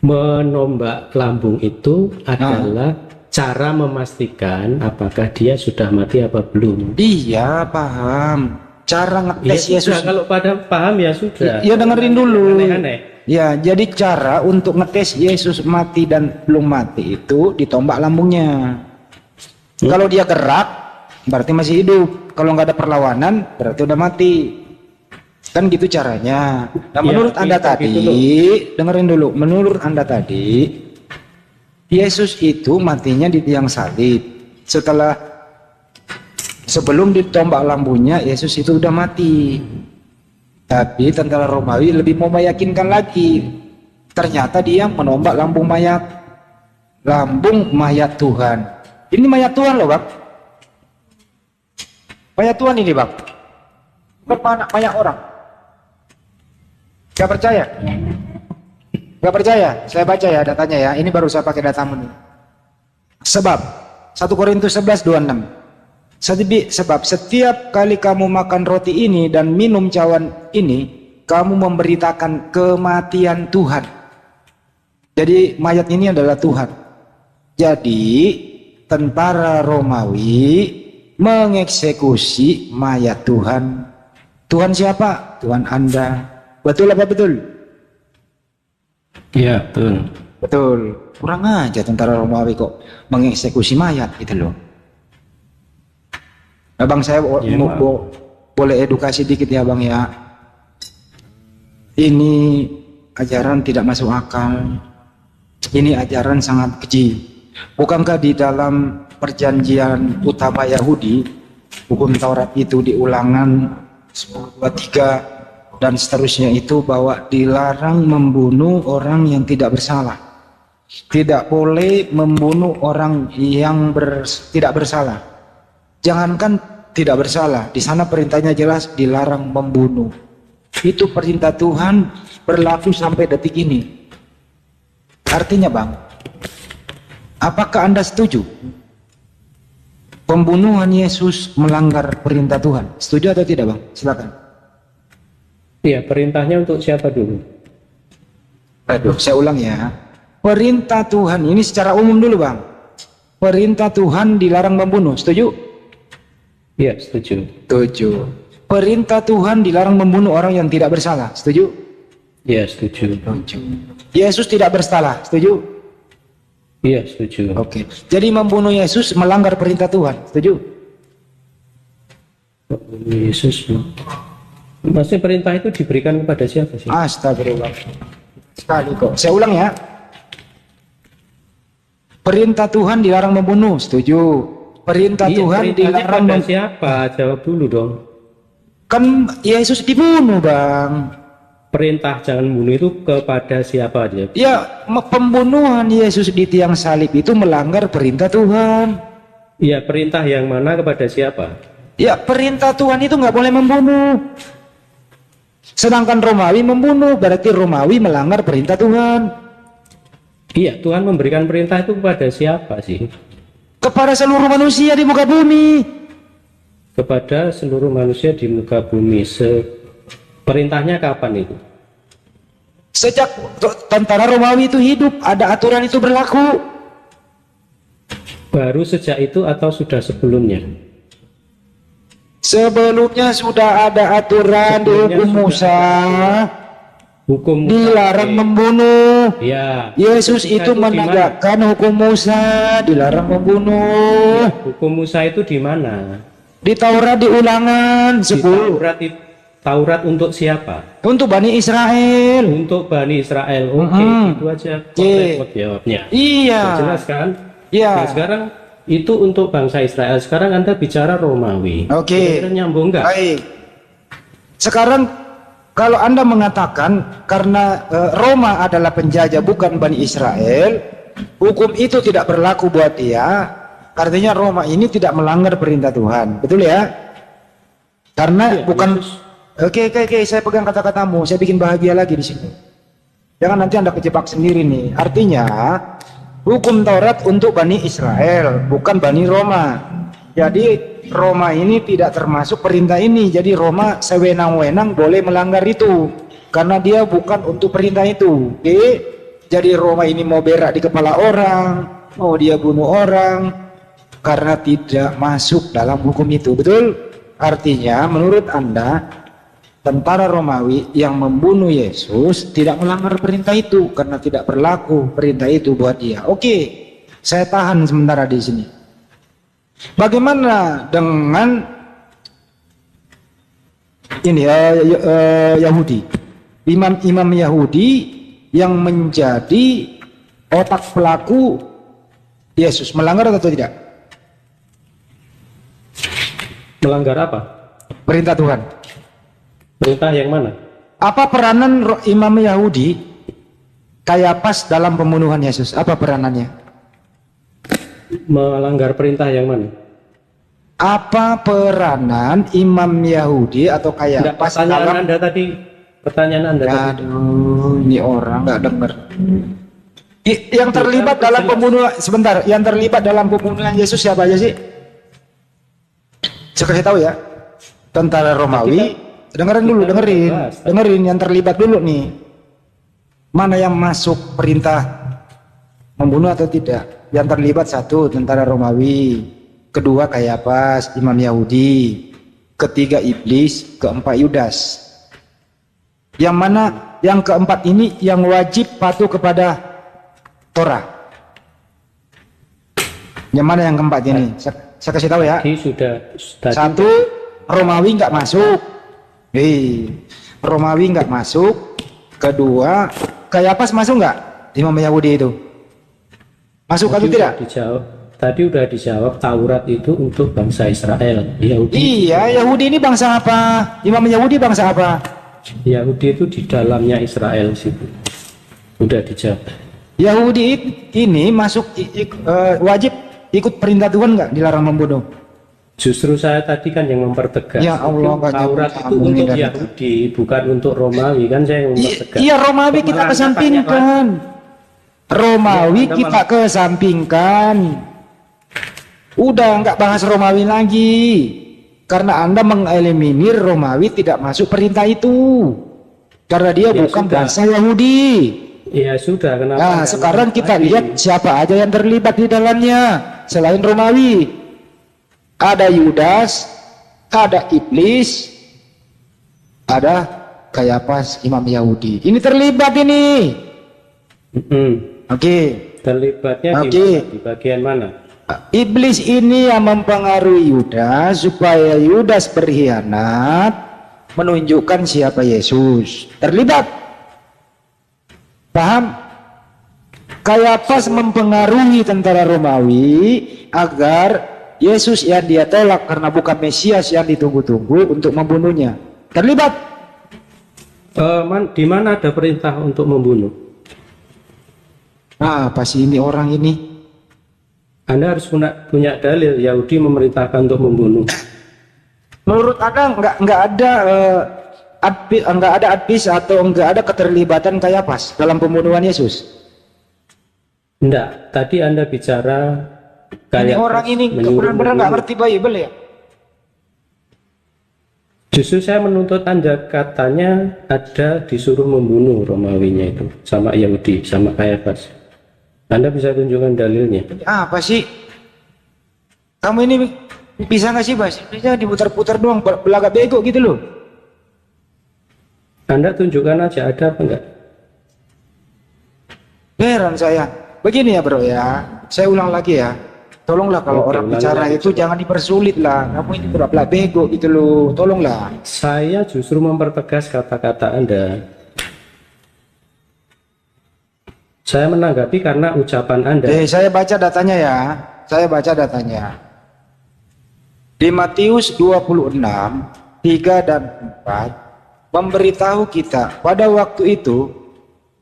menombak lambung itu adalah cara memastikan apakah dia sudah mati apa belum. Iya, paham. Cara Ya ngetes Yesus. sudah, kalau pada paham ya sudah. Ya dengerin dulu. Aneh-aneh. Ya, jadi cara untuk ngetes Yesus mati dan belum mati itu ditombak lambungnya. Kalau dia gerak, berarti masih hidup. Kalau nggak ada perlawanan, berarti udah mati. Kan gitu caranya. Nah, Ya, menurut Anda gitu tadi, loh. dengerin dulu. Menurut Anda tadi, Yesus itu matinya di tiang salib. Sebelum ditombak lambungnya, Yesus itu udah mati. Tapi tentara Romawi lebih mau meyakinkan lagi. Ternyata dia menombak lambung mayat. Lambung mayat Tuhan. Ini mayat Tuhan loh, Bang. Mayat Tuhan ini, Bang. Bukan mayat orang. Gak percaya? Gak percaya? Saya baca ya datanya ya. Ini baru saya pakai datamu nih. Sebab 1 Korintus 11:26. Sebab setiap kali kamu makan roti ini dan minum cawan ini, kamu memberitakan kematian Tuhan. Jadi mayat ini adalah Tuhan. Jadi tentara Romawi mengeksekusi mayat Tuhan. Tuhan siapa? Tuhan Anda. Betul apa betul? Iya, betul. Betul. Kurang aja tentara Romawi kok mengeksekusi mayat gitu loh. Nah, Bang, saya Ya, boleh edukasi dikit ya, Bang ya. Ini ajaran tidak masuk akal. Ini ajaran sangat keji. Bukankah di dalam perjanjian utama Yahudi, hukum Taurat itu di Ulangan 10:23 dan seterusnya itu bahwa dilarang membunuh orang yang tidak bersalah. Tidak boleh membunuh orang yang tidak bersalah. Jangankan tidak bersalah, di sana perintahnya jelas dilarang membunuh. Itu perintah Tuhan berlaku sampai detik ini. Artinya, Bang, apakah Anda setuju pembunuhan Yesus melanggar perintah Tuhan? Setuju atau tidak, Bang? Silakan. Iya, perintahnya untuk siapa dulu? Aduh, saya ulang ya. Perintah Tuhan ini secara umum dulu, Bang. Perintah Tuhan dilarang membunuh, setuju? Iya, setuju. Setuju. Perintah Tuhan dilarang membunuh orang yang tidak bersalah, setuju? Iya, setuju. Setuju. Yesus tidak bersalah, setuju? Iya, setuju. Oke. Jadi membunuh Yesus melanggar perintah Tuhan, setuju? Yesus. Maksudnya perintah itu diberikan kepada siapa sih? Astagfirullah. Sekali kok. Saya ulang ya. Perintah Tuhan dilarang membunuh, setuju? Perintah Iya, Tuhan perintahnya dilarang kepada siapa? Jawab dulu dong. Kan Yesus dibunuh, Bang. Perintah jangan bunuh itu kepada siapa aja? Ya, pembunuhan Yesus di tiang salib itu melanggar perintah Tuhan. Iya, perintah yang mana kepada siapa? Ya, perintah Tuhan itu nggak boleh membunuh. Sedangkan Romawi membunuh, berarti Romawi melanggar perintah Tuhan. Iya, Tuhan memberikan perintah itu kepada siapa sih? Kepada seluruh manusia di muka bumi. Kepada seluruh manusia di muka bumi. Perintahnya kapan itu? Sejak tentara Romawi itu hidup, ada aturan itu berlaku. Baru sejak itu atau sudah sebelumnya? Sebelumnya sudah ada aturan di hukum Musa, Hukum dilarang membunuh. Ya. Yesus Musa itu di mana? menegakkan hukum Musa, dilarang membunuh. Ya, hukum Musa itu di mana? Di Taurat di Ulangan Di 10. Taurat Taurat untuk siapa? Untuk Bani Israel. Untuk Bani Israel. Oke, itu aja repot jawabnya. Iya. Jelas kan? Iya. Nah, sekarang itu untuk bangsa Israel. Sekarang Anda bicara Romawi. Oke. Kira-kira nyambung nggak? Baik. Sekarang kalau Anda mengatakan karena Roma adalah penjajah bukan Bani Israel, hukum itu tidak berlaku buat dia, artinya Roma ini tidak melanggar perintah Tuhan. Betul ya? Karena Iya, bukan Yesus. Oke, saya pegang kata-katamu, saya bikin bahagia lagi di sini. Jangan nanti Anda kejebak sendiri nih. Artinya hukum Taurat untuk Bani Israel, bukan Bani Roma. Jadi Roma ini tidak termasuk perintah ini. Jadi Roma sewenang-wenang boleh melanggar itu karena dia bukan untuk perintah itu. Oke? Jadi Roma ini mau berak di kepala orang, mau dia bunuh orang karena tidak masuk dalam hukum itu. Betul? Artinya menurut Anda tentara Romawi yang membunuh Yesus tidak melanggar perintah itu karena tidak berlaku perintah itu buat dia. Oke, saya tahan sementara di sini. Bagaimana dengan ini Yahudi? Imam Yahudi yang menjadi otak pelaku Yesus melanggar atau tidak? Melanggar apa? Perintah Tuhan. Perintah yang mana? Apa peranan Imam Yahudi Kayapas dalam pembunuhan Yesus? Apa peranannya? Melanggar perintah yang mana? Apa peranan Imam Yahudi atau Enggak, Kayapas pertanyaan dalam... Anda tadi. Pertanyaan Anda tadi. Aduh, ini orang nggak dengar. Yang terlibat dalam pembunuhan, sebentar, yang terlibat dalam pembunuhan Yesus siapa aja sih? Saya kasih tahu ya. Tentara Romawi. Dengerin yang terlibat dulu nih. Mana yang masuk perintah membunuh atau tidak? Yang terlibat satu tentara Romawi, kedua Kayapas, Imam Yahudi, ketiga iblis, keempat Yudas. Yang mana yang keempat ini yang wajib patuh kepada Torah? Yang mana yang keempat ini? Saya kasih tahu ya. Satu, Romawi nggak masuk. Romawi nggak masuk. Kedua, Kayapas masuk nggak? Imam Yahudi itu masuk atau tidak? Tadi udah dijawab, Taurat itu untuk bangsa Israel. Yahudi. Iya, Yahudi ini bangsa apa? Imam Yahudi bangsa apa? Yahudi itu di dalamnya Israel situ. Udah dijawab. Yahudi ini masuk wajib ikut perintah Tuhan nggak, dilarang membunuh? Justru saya tadi kan yang mempertegas. Ya Allah, Taurat itu untuk Yahudi, bukan untuk Romawi, kan saya yang mempertegas. Iya, Romawi kita kesampingkan. Romawi kita kesampingkan. Udah nggak bahas Romawi lagi. Karena Anda mengeliminir Romawi tidak masuk perintah itu. Karena dia bukan bangsa Yahudi. Ya sudah, kenapa? Nah, sekarang kita lihat siapa aja yang terlibat di dalamnya selain Romawi. Ada Yudas, ada iblis, ada Kayapas, Imam Yahudi. Ini terlibat ini. Oke. Terlibatnya di bagian mana? Iblis ini yang mempengaruhi Yudas supaya Yudas berkhianat, menunjukkan siapa Yesus. Terlibat. Paham? Kayapas mempengaruhi tentara Romawi agar Yesus yang dia tolak karena bukan Mesias yang ditunggu-tunggu untuk membunuhnya. Terlibat. Di mana ada perintah untuk membunuh? Nah, apa sih ini orang ini? Anda harus punya dalil Yahudi memerintahkan untuk membunuh. Menurut Anda nggak ada advis atau nggak ada keterlibatan Kayapas dalam pembunuhan Yesus? Enggak. Tadi Anda bicara ini orang ini benar-benar nggak ngerti Bible ya? Justru saya menuntut Anda, katanya ada disuruh membunuh Romawinya itu sama Yahudi, sama Kayapas. Anda bisa tunjukkan dalilnya. Apa sih? Kamu ini bisa nggak sih Bas? Bisa diputar-putar doang, belagak bego gitu loh. Anda tunjukkan aja ada apa enggak? Heran saya. Begini ya bro ya, saya ulang lagi ya. Tolonglah kalau Oke, orang ulangi bicara lagi, itu coba. jangan dipersulit lah. Kamu ini pura-pura bego gitu loh. Tolonglah. Saya justru mempertegas kata-kata Anda. Saya menanggapi karena ucapan Anda. Saya baca datanya ya. Saya baca datanya. Di Matius 26, 3 dan 4 memberitahu kita pada waktu itu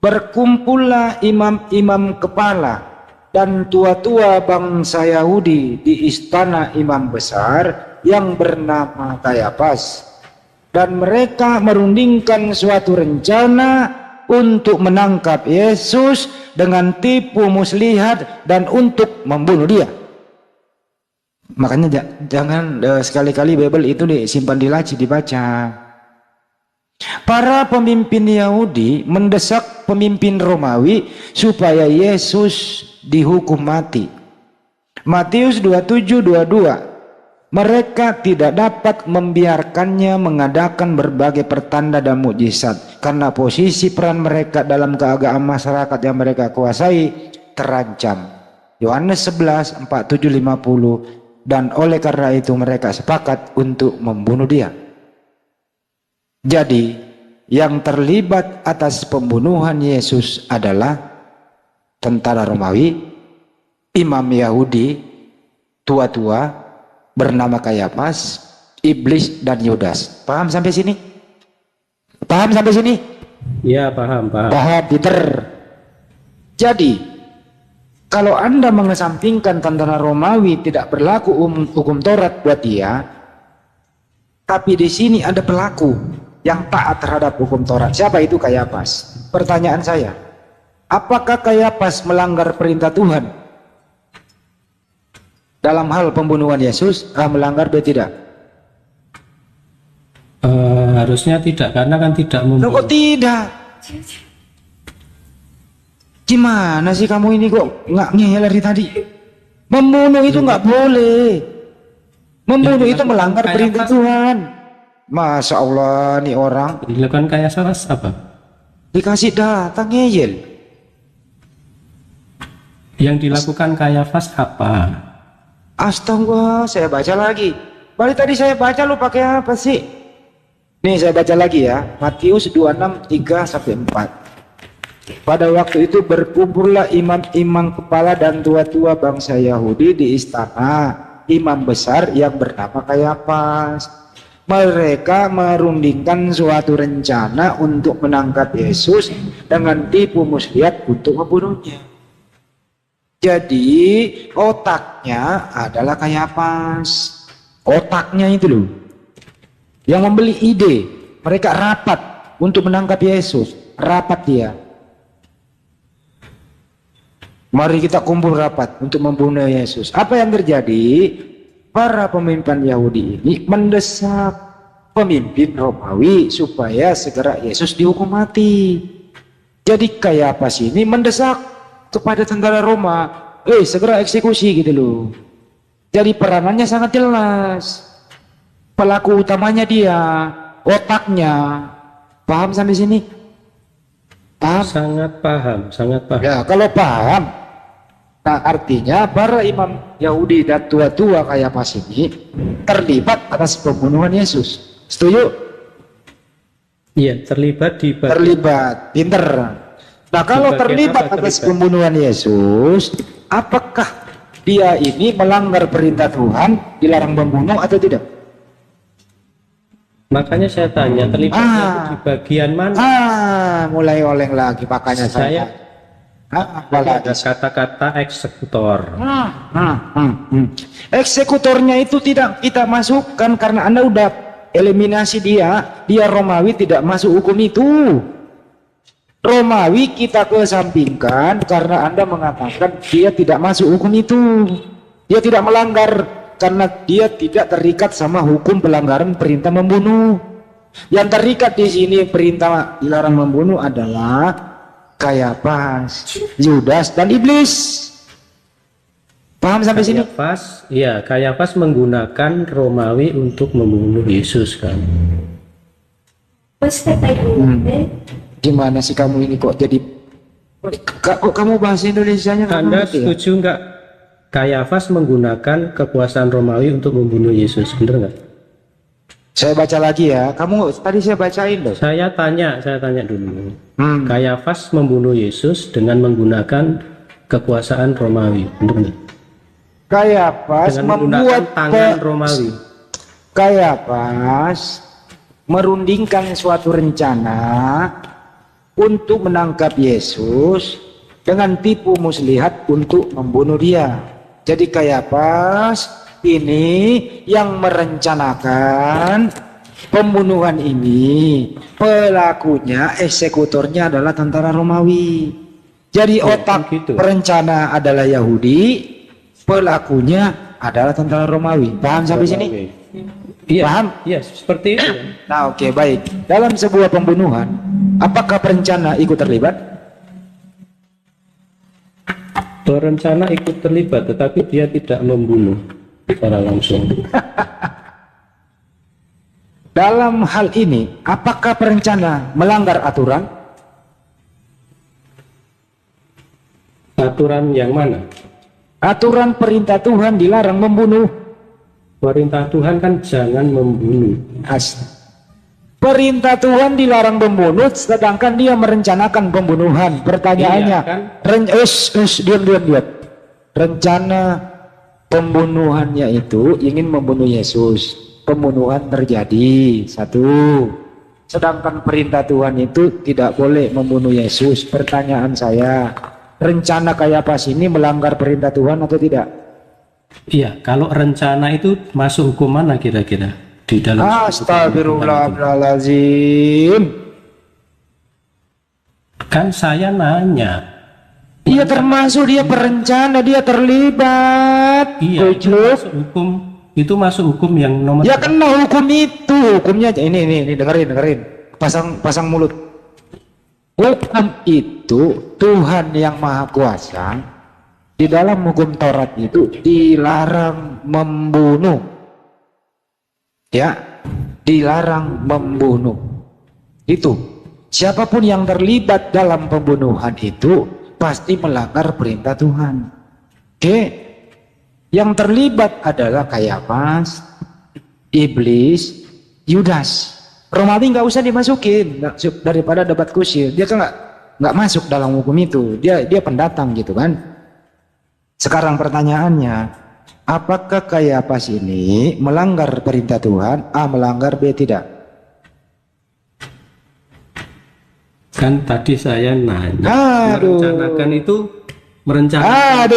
berkumpullah imam-imam kepala dan tua-tua bangsa Yahudi di istana imam besar yang bernama Kayafas, dan mereka merundingkan suatu rencana untuk menangkap Yesus dengan tipu muslihat dan untuk membunuh dia. Makanya jangan sekali-kali Bible itu disimpan di laci dibaca. Para pemimpin Yahudi mendesak pemimpin Romawi supaya Yesus dihukum mati. Matius 27:22. Mereka tidak dapat membiarkannya mengadakan berbagai pertanda dan mukjizat karena posisi peran mereka dalam keagamaan masyarakat yang mereka kuasai terancam. Yohanes 11, 47, 50. Dan oleh karena itu mereka sepakat untuk membunuh dia. Jadi yang terlibat atas pembunuhan Yesus adalah tentara Romawi, imam Yahudi, tua-tua bernama Kayafas, iblis dan Yudas. Paham sampai sini? Paham sampai sini? Ya, paham. Paham, Peter. Jadi, kalau Anda mengesampingkan tentara Romawi tidak berlaku hukum Taurat buat dia, tapi di sini ada pelaku yang taat terhadap hukum Taurat. Siapa itu Kayafas? Pertanyaan saya, apakah Kayafas melanggar perintah Tuhan dalam hal pembunuhan Yesus? Melanggar atau tidak? Harusnya tidak, karena kan tidak Loh, membunuh. kok tidak? Gimana sih kamu ini kok nggak ngeyel dari tadi? Membunuh itu nggak boleh. Membunuh itu melanggar perintah Tuhan. Masya Allah nih orang Dilakukan Kayafas apa? dikasih data ngeyel. Yang dilakukan Kayafas apa? Astaga, saya baca lagi. Balik tadi saya baca, lu pakai apa sih? Nih saya baca lagi ya. Matius 26, 3 sampai 4. Pada waktu itu berkumpullah imam-imam kepala dan tua-tua bangsa Yahudi di istana imam besar yang bernama Kayafas. Mereka merundingkan suatu rencana untuk menangkap Yesus dengan tipu muslihat untuk membunuhnya. Jadi otaknya adalah Kayafas. Otaknya itu loh yang membeli ide. Mereka rapat untuk menangkap Yesus. Rapat dia. Mari kita kumpul rapat untuk membunuh Yesus. Apa yang terjadi? Para pemimpin Yahudi ini mendesak pemimpin Romawi supaya segera Yesus dihukum mati. Jadi Kayafas ini mendesak kepada tentara Roma, segera eksekusi gitu loh. Jadi peranannya sangat jelas. Pelaku utamanya dia, otaknya. Paham sampai sini? Paham? Sangat paham. Ya, kalau paham, nah artinya para imam Yahudi dan tua-tua Kayafas ini terlibat atas pembunuhan Yesus. Setuju? Iya, terlibat di bagian. Terlibat, pinter. Nah kalau Di bagian terlibat apa atas terlibat? pembunuhan Yesus, apakah dia ini melanggar perintah Tuhan, dilarang membunuh atau tidak? Makanya saya tanya, terlibatnya itu di bagian mana? Mulai oleng lagi makanya saya. Ada kata-kata eksekutor. Eksekutornya itu tidak kita masukkan karena Anda udah eliminasi dia Romawi, tidak masuk hukum itu. Romawi kita kesampingkan karena Anda mengatakan dia tidak masuk hukum itu. Dia tidak melanggar karena dia tidak terikat sama hukum pelanggaran perintah membunuh. Yang terikat di sini perintah dilarang membunuh adalah Kayafas, Yudas dan iblis. Paham sampai sini? Kayafas menggunakan Romawi untuk membunuh Yesus kan. Gimana sih kamu ini kok jadi kok kamu bahasa Indonesianya nggak Anda ngerti ya? setuju nggak Kayafas menggunakan kekuasaan Romawi untuk membunuh Yesus, benar nggak? Saya baca lagi ya. Kamu tadi saya bacain loh. Saya tanya dulu. Hmm. Kayafas membunuh Yesus dengan menggunakan kekuasaan Romawi, benar nggak? Kayafas Dengan menggunakan tangan Romawi. Kayafas merundingkan suatu rencana untuk menangkap Yesus dengan tipu muslihat untuk membunuh dia. Jadi Kayafas ini yang merencanakan pembunuhan ini. Pelakunya, eksekutornya adalah tentara Romawi. Jadi otak gitu. perencana adalah Yahudi, pelakunya adalah tentara Romawi. Paham sampai sini? Iya, Paham? iya, seperti itu. Nah, oke, baik. Dalam sebuah pembunuhan, apakah perencana ikut terlibat? Berencana ikut terlibat, tetapi dia tidak membunuh secara langsung. Dalam hal ini, apakah perencana melanggar aturan? Aturan yang mana? Aturan perintah Tuhan dilarang membunuh. Perintah Tuhan kan jangan membunuh. Perintah Tuhan dilarang membunuh, sedangkan dia merencanakan pembunuhan. Pertanyaannya, Iya, kan? diam. Rencana pembunuhannya itu ingin membunuh Yesus. Pembunuhan terjadi, satu. Sedangkan perintah Tuhan itu tidak boleh membunuh Yesus. Pertanyaan saya, rencana Kayafas ini melanggar perintah Tuhan atau tidak? Iya, kalau rencana itu masuk hukum mana kira-kira di dalam? Astagfirullahaladzim. Kan saya nanya. Iya, termasuk dia perencana, dia terlibat. Iya, itu masuk hukum yang nomor. Ya kena hukum itu. Hukumnya ini dengerin. Pasang mulut. Hukum itu Tuhan yang Maha Kuasa di dalam hukum Taurat itu dilarang membunuh. Ya, dilarang membunuh. Itu siapapun yang terlibat dalam pembunuhan itu pasti melanggar perintah Tuhan. Oke? Yang terlibat adalah Kayafas, iblis, Yudas. Romawi nggak usah dimasukin daripada debat kusir. Dia kan nggak masuk dalam hukum itu. Dia pendatang gitu kan. Sekarang pertanyaannya, apakah Kayafas ini melanggar perintah Tuhan? A, melanggar, B, tidak. Kan tadi saya nanya. Aduh. Merencanakan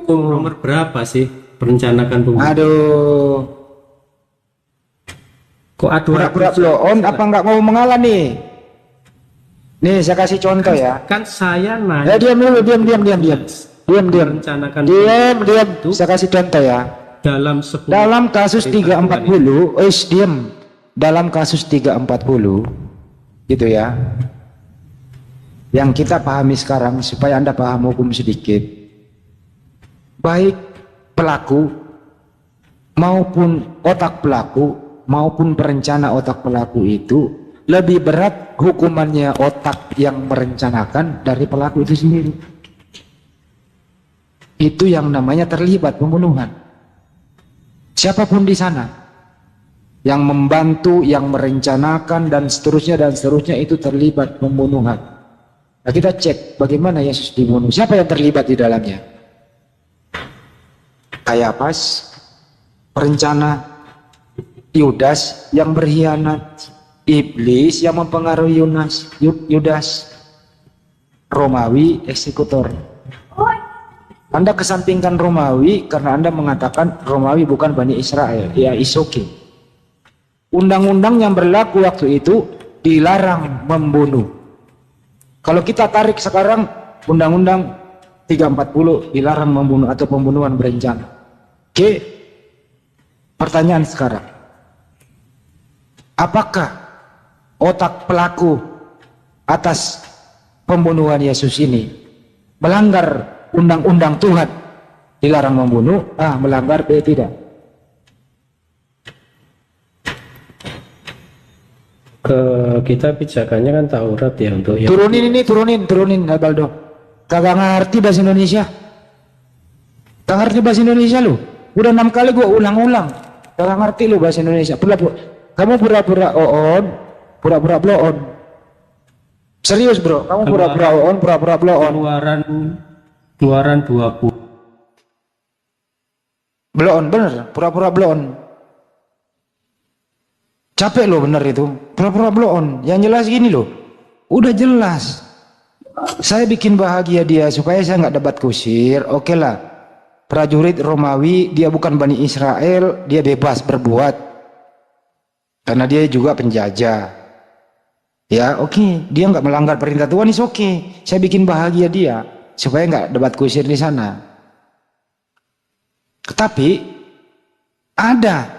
hukum nomor berapa sih perencanakan pembunuhan? Aduh. Kok Pura-pura blow on apa nggak mau mengalah nih? Nih saya kasih contoh ya. Kan saya nanya. Diam dulu, diam. Merencanakan Diam. Saya kasih contoh ya. Dalam kasus 340, diam. Dalam kasus 340, gitu ya. Yang kita pahami sekarang supaya Anda paham hukum sedikit. Baik pelaku maupun otak pelaku maupun perencana otak pelaku itu lebih berat hukumannya otak yang merencanakan dari pelaku itu sendiri. Itu yang namanya terlibat pembunuhan. Siapapun di sana yang membantu, yang merencanakan dan seterusnya itu terlibat pembunuhan. Nah, kita cek bagaimana Yesus dibunuh. Siapa yang terlibat di dalamnya? Kayafas, perencana, Yudas yang berkhianat, iblis yang mempengaruhi Yudas, Romawi eksekutor. Anda kesampingkan Romawi karena Anda mengatakan Romawi bukan Bani Israel. Ya, is okay. Undang-undang yang berlaku waktu itu dilarang membunuh. Kalau kita tarik sekarang Undang-Undang 340 dilarang membunuh atau pembunuhan berencana. Oke. Pertanyaan sekarang. Apakah otak pelaku atas pembunuhan Yesus ini melanggar undang-undang Tuhan dilarang membunuh? A, melanggar. B, tidak. Kita pijakannya kan Taurat ya untuk yang Turunin Albaldo. Kagak ngerti bahasa Indonesia. Tak ngerti bahasa Indonesia lu? Udah 6 kali gua ulang-ulang. Tak ngerti lu bahasa Indonesia. Kamu pura-pura on, pura-pura blow on. Serius bro, kamu pura-pura on, pura-pura blow on. Keluaran 20. Blow on, bener, pura-pura blow on. Capek lo bener itu, pura-pura blow on. Yang jelas gini loh, udah jelas. Saya bikin bahagia dia supaya saya nggak debat kusir, oke lah. Prajurit Romawi, dia bukan Bani Israel, dia bebas berbuat. Karena dia juga penjajah. Ya oke, dia nggak melanggar perintah Tuhan, is oke. Saya bikin bahagia dia supaya nggak debat kusir di sana. Tapi ada